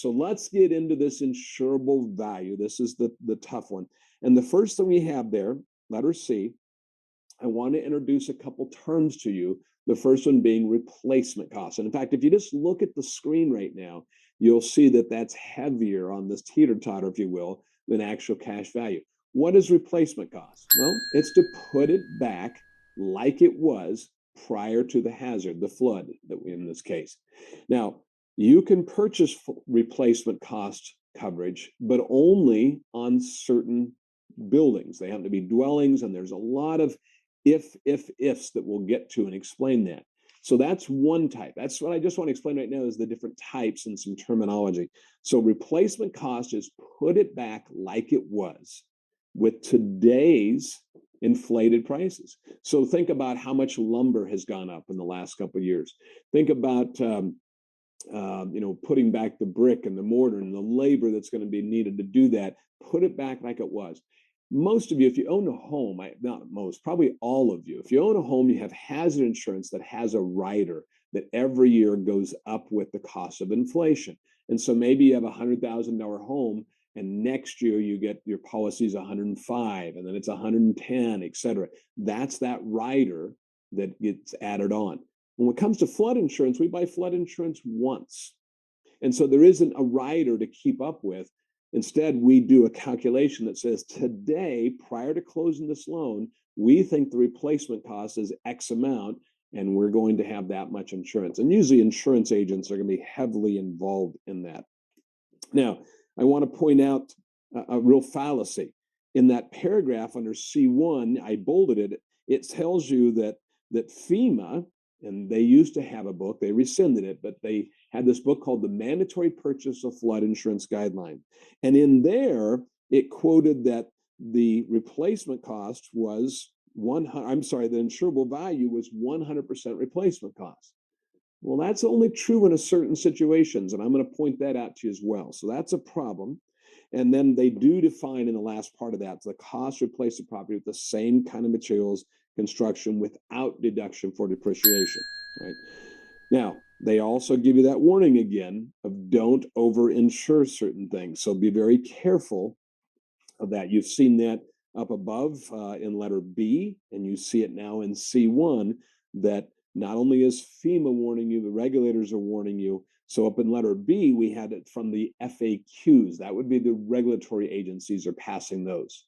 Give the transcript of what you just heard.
so let's get into this insurable value. This is the tough one. And the first thing we have there, letter C, I want to introduce a couple terms to you. The first one being replacement costs. And in fact, if you just look at the screen right now, you'll see that that's heavier on this teeter-totter, if you will, than actual cash value. What is replacement cost? Well, it's to put it back like it was prior to the hazard, the flood that we in this case. Now, you can purchase replacement cost coverage, but only on certain buildings. They happen to be dwellings, and there's a lot of ifs that we'll get to and explain that. So that's one type. That's what I just want to explain right now is the different types and some terminology. So replacement cost is put it back like it was with today's inflated prices. So think about how much lumber has gone up in the last couple of years. Think about putting back the brick and the mortar and the labor that's going to be needed to do that. Put it back like it was. Most of you, if you own a home, not most, probably all of you, if you own a home, you have hazard insurance that has a rider that every year goes up with the cost of inflation. And so maybe you have a $100,000 home, and next year you get your policy's 105, and then it's 110, et cetera. That's that rider that gets added on. When it comes to flood insurance, we buy flood insurance once. And so there isn't a rider to keep up with. Instead, we do a calculation that says today, prior to closing this loan, we think the replacement cost is X amount, and we're going to have that much insurance. And usually insurance agents are going to be heavily involved in that. Now, I want to point out a real fallacy. In that paragraph under C1, I bolded it. It tells you that FEMA, and they used to have a book, they rescinded it, but they had this book called the Mandatory Purchase of Flood Insurance Guideline. And in there, it quoted that the replacement cost was the insurable value was 100% replacement cost. Well, that's only true in a certain situations, and I'm going to point that out to you as well. So that's a problem. And then they do define in the last part of that the cost to replace the property with the same kind of materials, construction without deduction for depreciation, right? Now, they also give you that warning again of don't over-insure certain things. So be very careful of that. You've seen that up above in letter B, and you see it now in C1, that not only is FEMA warning you, the regulators are warning you. So up in letter B, we had it from the FAQs. That would be the regulatory agencies are passing those.